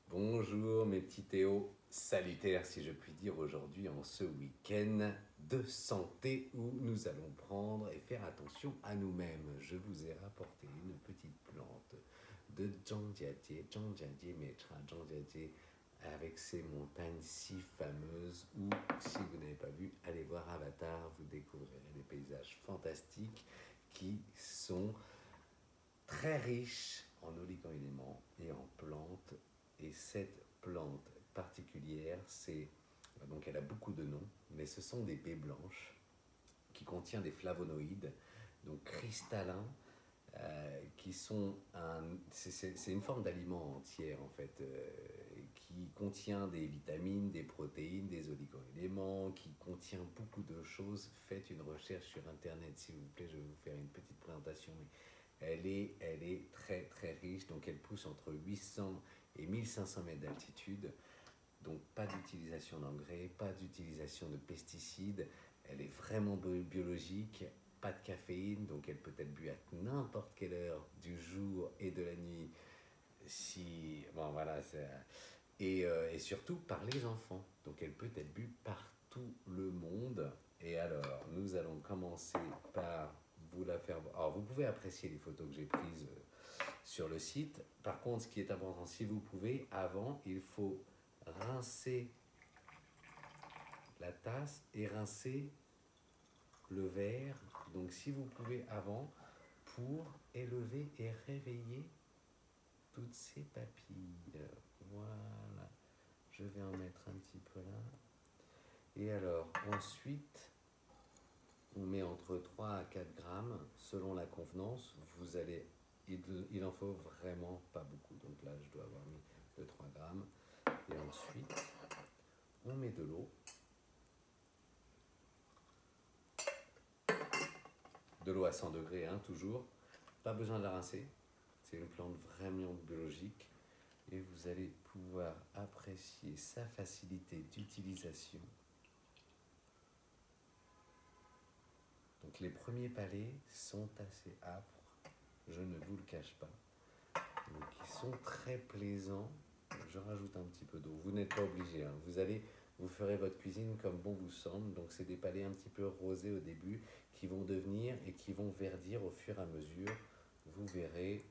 Bonjour mes petits Théo, salutaires si je puis dire aujourd'hui en ce week-end de santé où nous allons prendre et faire attention à nous-mêmes. Je vous ai rapporté une petite plante de Zhangjiajie Metra, Zhangjiajie avec ses montagnes si fameuses où, si vous n'avez pas vu, allez voir Avatar, vous découvrirez des paysages fantastiques qui sont très riches en oligo-éléments et en plantes. Et cette plante particulière, donc elle a beaucoup de noms, mais ce sont des baies blanches qui contiennent des flavonoïdes, donc cristallins, qui sont c'est une forme d'aliment entière en fait, qui contient des vitamines, des protéines, des oligo-éléments, qui contient beaucoup de choses. Faites une recherche sur internet s'il vous plaît, je vais vous faire une petite présentation, mais elle est très très riche, donc elle pousse entre 800 et 1500 mètres d'altitude, donc pas d'utilisation d'engrais, pas d'utilisation de pesticides, elle est vraiment biologique, pas de caféine, donc elle peut être bue à n'importe quelle heure du jour et de la nuit, si, bon voilà, et surtout par les enfants, donc elle peut être bue par tout le monde. Et alors, nous allons commencer par vous la faire voir. Alors, vous pouvez apprécier les photos que j'ai prises sur le site. Par contre, ce qui est important, si vous pouvez, avant, il faut rincer la tasse et rincer le verre. Donc, si vous pouvez avant, pour élever et réveiller toutes ces papilles. Voilà. Je vais en mettre un petit peu là. Et alors, ensuite, on met entre 3 à 4 grammes selon la convenance. Il en faut vraiment pas beaucoup. Donc là, je dois avoir mis 2-3 grammes. Et ensuite, on met de l'eau. De l'eau à 100 degrés, hein, toujours. Pas besoin de la rincer. C'est une plante vraiment biologique. Et vous allez pouvoir apprécier sa facilité d'utilisation. Donc les premiers palais sont assez âpres, je ne vous le cache pas. Donc ils sont très plaisants. Je rajoute un petit peu d'eau. Vous n'êtes pas obligé, hein. Vous ferez votre cuisine comme bon vous semble. Donc c'est des palais un petit peu rosés au début qui vont devenir et qui vont verdir au fur et à mesure. Vous verrez,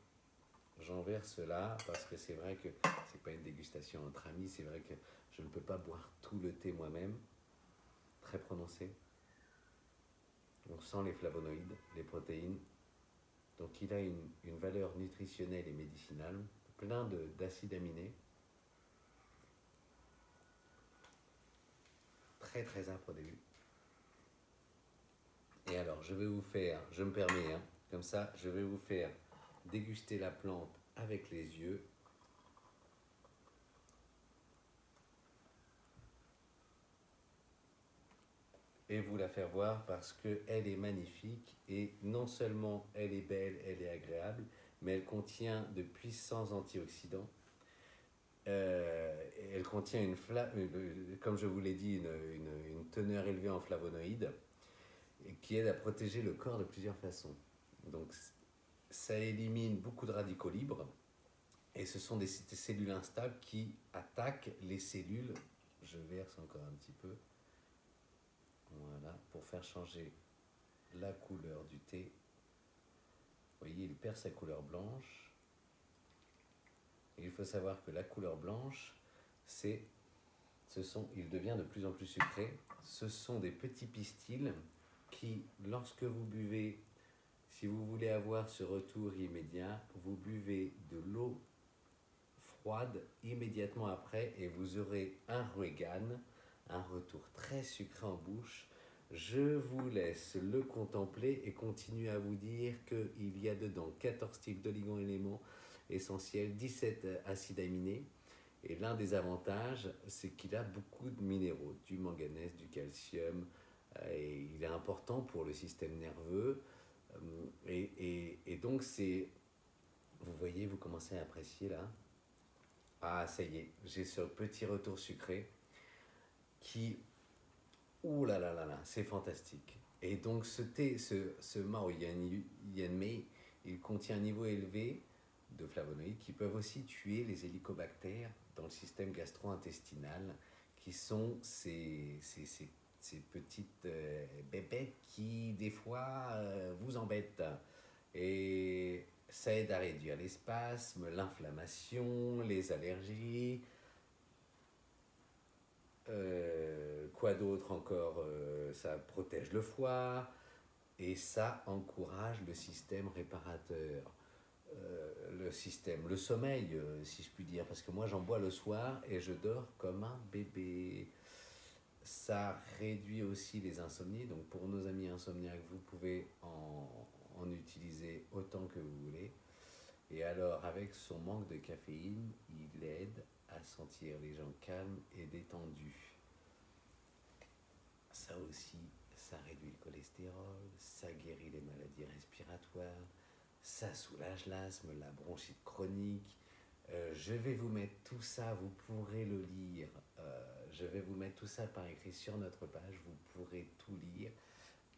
j'en verse là parce que c'est vrai que c'est pas une dégustation entre amis. C'est vrai que je ne peux pas boire tout le thé moi-même. Très prononcé. On sent les flavonoïdes, les protéines. Donc il a une valeur nutritionnelle et médicinale, plein d'acides aminés, très très âpre au début. Et alors je vais vous faire, je me permets, hein, comme ça, je vais vous faire déguster la plante avec les yeux. Et vous la faire voir parce qu'elle est magnifique et non seulement elle est belle, elle est agréable, mais elle contient de puissants antioxydants. Elle contient comme je vous l'ai dit, une teneur élevée en flavonoïdes qui aide à protéger le corps de plusieurs façons. Donc ça élimine beaucoup de radicaux libres et ce sont des cellules instables qui attaquent les cellules. Je verse encore un petit peu. Voilà, pour faire changer la couleur du thé. Vous voyez, il perd sa couleur blanche. Et il faut savoir que la couleur blanche, il devient de plus en plus sucré. Ce sont des petits pistils qui, lorsque vous buvez, si vous voulez avoir ce retour immédiat, vous buvez de l'eau froide immédiatement après et vous aurez un regain, un retour très sucré en bouche. Je vous laisse le contempler et continue à vous dire qu'il y a dedans 14 types d'oligo-éléments essentiels, 17 acides aminés. Et l'un des avantages, c'est qu'il a beaucoup de minéraux, du manganèse, du calcium, et il est important pour le système nerveux. Et donc, vous voyez, vous commencez à apprécier là. Ah, ça y est, j'ai ce petit retour sucré qui, ouh là là là là, c'est fantastique. Et donc ce thé, ce Mao Yanmei, il contient un niveau élevé de flavonoïdes qui peuvent aussi tuer les hélicobactères dans le système gastro-intestinal, qui sont ces petites bébêtes qui, des fois, vous embêtent. Et ça aide à réduire les spasmes, l'inflammation, les allergies. Quoi d'autre encore? Ça protège le foie et ça encourage le système réparateur. Le sommeil, si je puis dire, parce que moi j'en bois le soir et je dors comme un bébé. Ça réduit aussi les insomnies, donc pour nos amis insomniaques, vous pouvez en utiliser autant que vous voulez. Et alors, avec son manque de caféine, il aide à sentir les gens calmes et détendus. Ça aussi, ça réduit le cholestérol, ça guérit les maladies respiratoires, ça soulage l'asthme, la bronchite chronique. Je vais vous mettre tout ça, vous pourrez le lire. Je vais vous mettre tout ça par écrit sur notre page, vous pourrez tout lire.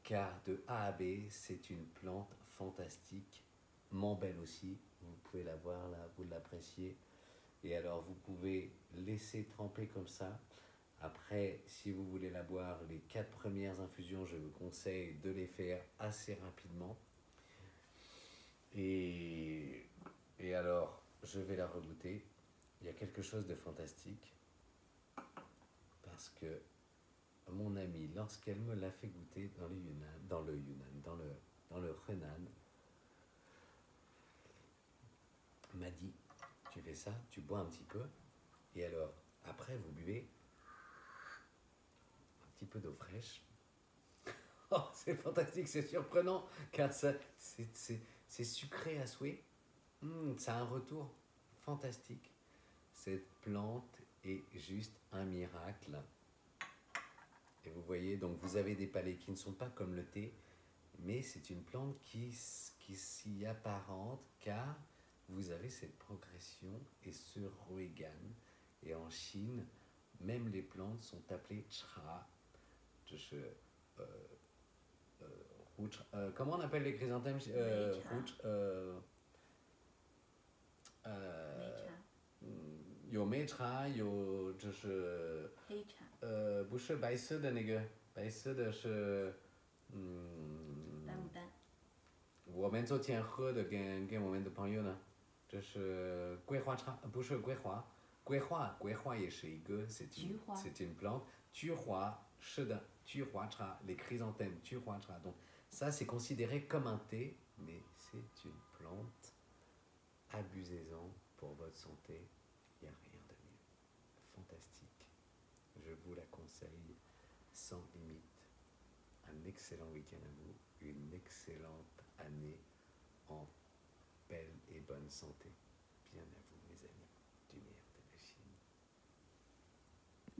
Car de A à B, c'est une plante fantastique, belle aussi. Vous pouvez la voir là, vous l'appréciez. Et alors, vous pouvez laisser tremper comme ça. Après, si vous voulez la boire, les 4 premières infusions, je vous conseille de les faire assez rapidement. Et alors, je vais la regoûter. Il y a quelque chose de fantastique parce que mon amie, lorsqu'elle me l'a fait goûter dans le Henan, m'a dit, tu fais ça, tu bois un petit peu, et alors, après, vous buvez un petit peu d'eau fraîche. Oh, c'est fantastique, c'est surprenant, car c'est sucré à souhait. Ça a un retour fantastique. Cette plante est juste un miracle. Et vous voyez, donc vous avez des palais qui ne sont pas comme le thé, mais c'est une plante qui s'y apparente, car vous avez cette progression et ce ruigan. Et en Chine, même les plantes sont appelées cha. Comment on appelle les chrysanthèmes?有梅茶，有就是黑茶，不是白色的那个，白色的是丹牡丹。我们昨天喝的跟我们的朋友呢，这是桂花茶，不是桂花，桂花也是一个c'est une plante，菊花是的，菊花茶，les chrysanthèmes，菊花茶，donc ça c'est considéré comme un thé, mais c'est une plante. Abusez-en pour votre santé, il n'y a rien de mieux. Fantastique. Je vous la conseille sans limite. Un excellent week-end à vous, une excellente année en belle et bonne santé.